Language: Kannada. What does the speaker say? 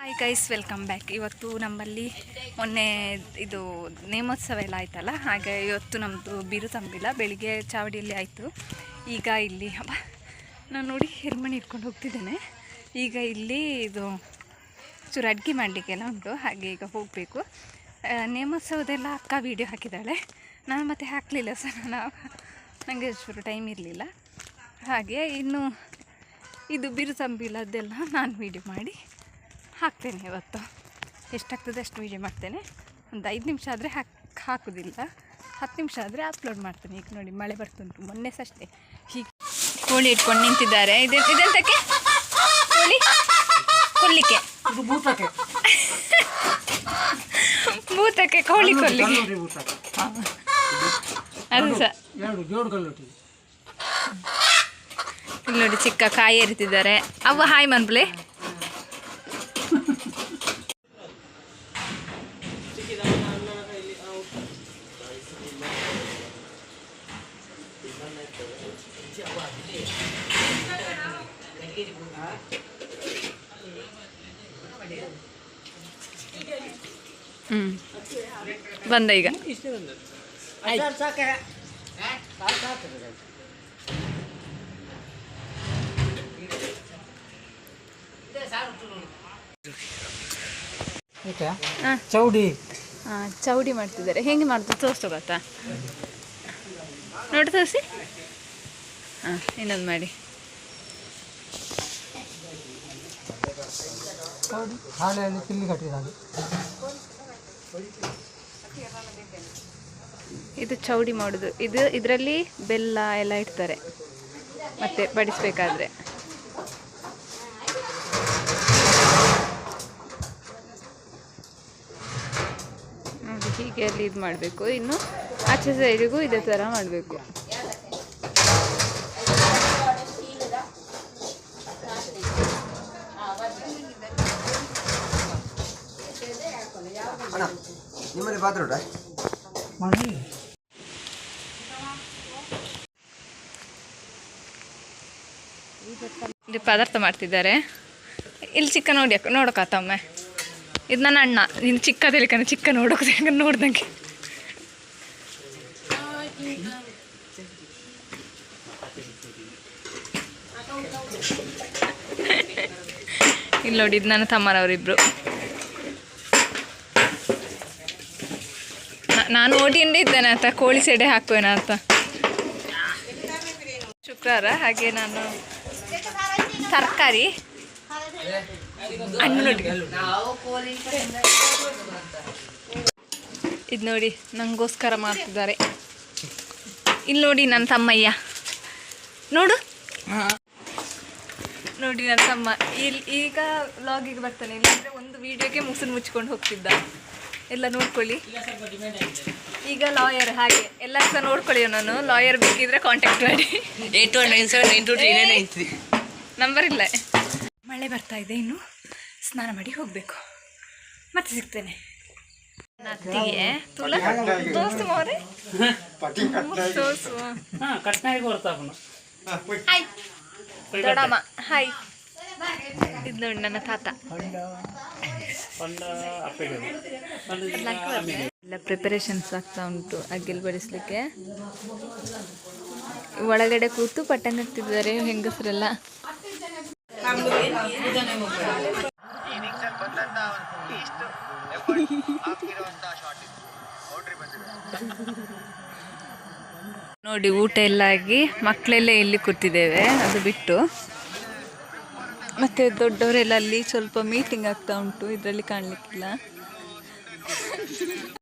Hi guys, welcome back. ಇವತ್ತು ನಮ್ಮಲ್ಲಿ ಮೊನ್ನೆ ಇದು ನೇಮೋತ್ಸವ ಎಲ್ಲ ಆಯ್ತಲ್ಲ, ಹಾಗೆ ಇವತ್ತು ನಮ್ಮದು ಬಿರು ತಂಬಿಲ್ಲ ಬೆಳಿಗ್ಗೆ ಚಾವಡಿಯಲ್ಲಿ ಆಯಿತು. ಈಗ ಇಲ್ಲಿ ನಾನು ನೋಡಿ ಹಿರ್ಮಣಿ ಇಟ್ಕೊಂಡು ಹೋಗ್ತಿದ್ದೇನೆ. ಈಗ ಇಲ್ಲಿ ಇದು ಚೂರು ಅಡುಗೆ ಮಾಡಲಿಕ್ಕೆಲ್ಲ ಉಂಟು, ಹಾಗೆ ಈಗ ಹೋಗಬೇಕು. ನೇಮೋತ್ಸವದೆಲ್ಲ ಅಕ್ಕ ವೀಡಿಯೋ ಹಾಕಿದ್ದಾಳೆ, ನಾನು ಮತ್ತೆ ಹಾಕಲಿಲ್ಲ. ನನಗೆ ಚೂರು ಟೈಮ್ ಇರಲಿಲ್ಲ. ಹಾಗೆ ಇನ್ನು ಇದು ಬಿರು ತಂಬಿಲ್ಲದೆಲ್ಲ ನಾನು ವೀಡಿಯೋ ಮಾಡಿ ಹಾಕ್ತೇನೆ. ಇವತ್ತು ಎಷ್ಟಾಗ್ತದೆ ಅಷ್ಟು ವೀಡಿಯೋ ಮಾಡ್ತೇನೆ. ಒಂದು 5 ನಿಮಿಷ ಆದರೆ ಹಾಕೋದಿಲ್ಲ, 10 ನಿಮಿಷ ಆದರೆ ಅಪ್ಲೋಡ್ ಮಾಡ್ತೇನೆ. ಈಗ ನೋಡಿ ಮಳೆ ಬರ್ತುಂಟು, ಮೊನ್ನೆ ಅಷ್ಟೇ ಹೀಗೆ ಕೋಳಿ ಇಟ್ಕೊಂಡು ನಿಂತಿದ್ದಾರೆ. ಇದೆಂತಕ್ಕೆ ಕೋಳಿ ಕೊಲ್ಲಿಕ್ಕೆ, ಭೂತಕ್ಕೆ ಕೋಳಿ ಕೊಲ್ಲಿಕ್ಕೆ. ಅದು ಸಹ ಇಲ್ಲಿ ನೋಡಿ ಚಿಕ್ಕ ಕಾಯಿ ಎರಿತಿದ್ದಾರೆ. ಅವ ಹಾಯ್ ಮನ್ಪ್ಲೆ. ಬಂದ ಈಗ ಚೌಡಿ ಮಾಡ್ತಿದ್ದಾರೆ. ಹೆಂಗೆ ಮಾಡ್ತಾರೆ ತೋರಿಸ್ತು ಗೊತ್ತಾ? ನೋಡಿ ತೋರಿಸಿ. ಇನ್ನೊಂದು ಮಾಡಿ. ಇದು ಚೌಡಿ ಮಾಡೋದು. ಇದರಲ್ಲಿ ಬೆಲ್ಲ ಎಲ್ಲ ಇಡ್ತಾರೆ ಮತ್ತೆ ಬಡಿಸ್ಬೇಕಾದ್ರೆ. ನೋಡಿ ಹೀಗೆ ಅಲ್ಲಿ ಇದು ಮಾಡಬೇಕು. ಇನ್ನು ಆಚೆ ಸೈಡಿಗೂ ಇದೇ ಥರ ಮಾಡಬೇಕು. ಇಲ್ಲಿ ಪದಾರ್ಥ ಮಾಡ್ತಿದ್ದಾರೆ. ಇಲ್ಲಿ ಚಿಕ್ಕ ನೋಡೋಕತ್ತೊಮ್ಮೆ. ಇದು ನನ್ನ ಅಣ್ಣ. ಇನ್ನು ಚಿಕ್ಕದಲ್ಲಿಕನ ಚಿಕ್ಕ ನೋಡ್ದಂಗೆ. ಇಲ್ಲಿ ನೋಡಿ, ಇದು ನನ್ನ ತಮ್ಮನವರಿಬ್ರು. ನಾನು ಓಡಿಕೊಂಡಿದ್ದೇನೆ ಅಂತ ಕೋಳಿ ಸೆಡೆ ಹಾಕುವೇನ ಅಂತ. ಶುಕ್ರವಾರ, ಹಾಗೆ ನಾನು ತರಕಾರಿ ಇದು ನೋಡಿ ನಂಗೋಸ್ಕರ ಮಾಡ್ತಿದ್ದಾರೆ. ಇಲ್ಲಿ ನೋಡಿ ನನ್ನ ತಮ್ಮಯ್ಯ, ನೋಡಿ ನನ್ನ ತಮ್ಮ ಈಗ ವ್ಲಾಗಿಗೆ ಬರ್ತಾನೆ. ಇಲ್ಲಾಂದರೆ ಒಂದು ವಿಡಿಯೋಗೆ ಮುಚ್ಕೊಂಡು ಹೋಗ್ತಿದ್ದ. ಎಲ್ಲ ನೋಡ್ಕೊಳ್ಳಿ. ಈಗ ಲಾಯರ್, ಹಾಗೆ ಎಲ್ಲ ಸಹ ನೋಡ್ಕೊಳ್ಳಿ. ನಾನು ಲಾಯರ್ ಬೇಕಿದ್ರೆ ಕಾಂಟ್ಯಾಕ್ಟ್ ಮಾಡಿ. 8197923993 ನಂಬರ್ ಇಲ್ಲ. ಮಳೆ ಬರ್ತಾ ಇದೆ, ಇನ್ನು ಸ್ನಾನ ಮಾಡಿ ಹೋಗಬೇಕು. ಮತ್ತೆ ಸಿಗ್ತೇನೆ. ಅತ್ತಿಗೆ ತೋರಿಸು ಮೋರೆ, ತೋರಿಸು. ದೊಡ್ಡಮ್ಮ ಹಾಯ್. ಇದು ನೋಡಿ ನನ್ನ ತಾತ. ಎಲ್ಲ ಪ್ರಿಪರೇಷನ್ಸ್ ಆಗ್ತಾ ಉಂಟು ಅಗ್ಗಿಲ್ ಬಡಿಸ್ಲಿಕ್ಕೆ. ಒಳಗಡೆ ಕೂತು ಪಟ್ಟಂಗ ಹಾಕ್ತಿದ್ದಾರೆ ಹೆಂಗಸರೆಲ್ಲ. ನೋಡಿ ಊಟ ಎಲ್ಲ ಆಗಿ ಮಕ್ಕಳೆಲ್ಲ ಇಲ್ಲಿ ಕೂತಿದ್ದೇವೆ, ಅದು ಬಿಟ್ಟು. ಮತ್ತೆ ದೊಡ್ಡವರೆಲ್ಲ ಅಲ್ಲಿ ಸ್ವಲ್ಪ ಮೀಟಿಂಗ್ ಆಗ್ತಾ ಉಂಟು, ಇದರಲ್ಲಿ ಕಾಣಲಿಕ್ಕಿಲ್ಲ.